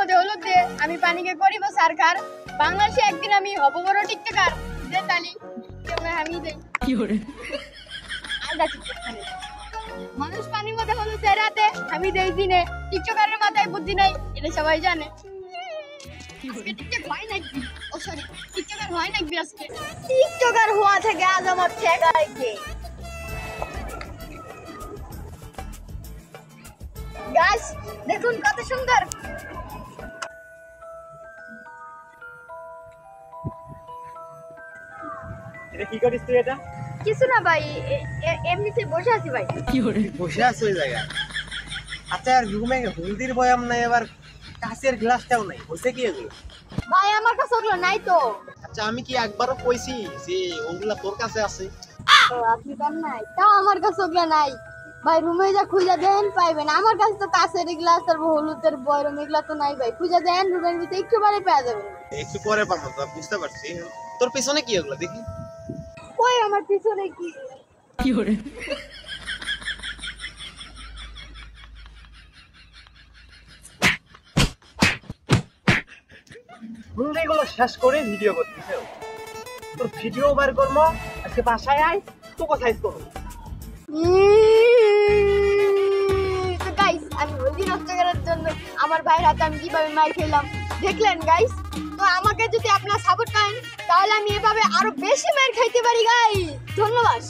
মধ্যে হলুদ দিয়ে আমি পানিকে করিব সারখার। বাংলাদেশে একদিন আমি হব বড় টিকটকার। দে তালি আমি দেই কি করে আলদা টিকটক খানে মানুষ পানির মধ্যে হলুদ দেয় রাতে, আমি দেই দিনে। টিকটকারের মাথায় বুদ্ধি নাই, এটা সবাই জানে। আজকে টিকটক হয় নাকি? ও সরি, টিকটকার হয় নাকি আজকে? টিকটকার হওয়া থেকে আজ আমার ঠেকায় কে? গাইস দেখুন কত সুন্দর। এটা কি করিস তুই? এটা কিছু না ভাই, এমনিতে বসে আছি ভাই। কি করে বসে আছো ওই জায়গায়? আচ্ছা আর রুমে হলদির বয়াম নাই, আবার কাঁচের গ্লাসটাও নাই, হচ্ছে কি এগুলো? ভাই আমার কাছে ওগুলো নাই তো। আচ্ছা আমি কি একবারও কইছি যে ওগুলা তোর কাছে আছে? তো আপনি পান নাই, তাও আমার কাছে ওগুলো নাই ভাই। রুমে যা খুঁজে দেন পাইবেন। আমার কাছে তো কাঁচের গ্লাস আর হলুদের বয়রম এগুলা তো নাই ভাই। খুঁজে দেন রুমের ভিতরে, একটু পরে পেয়ে যাবেন। একটু পরে পাবো তো, বুঝতে পারছি। তোর পিছনে কি ওগুলা দেখি? কই আমার পিছনে কি? কি করে হলদিগুলো শেষ করে ভিডিও করতেছে। তোর ভিডিও বার করবো আজকে, বাসায় আয় তোকে সাইজ করবো। তো গাইস আমি হলদি নষ্ট করার জন্য আমার ভাইয়ের হাতে আমি কিভাবে মার খেলাম দেখলেন গাইস। তো আমাকে যদি আপনারা সাপোর্ট করেন তাহলে আমি এভাবে আরো বেশি মার খাইতে পারি গাইস। ধন্যবাদ।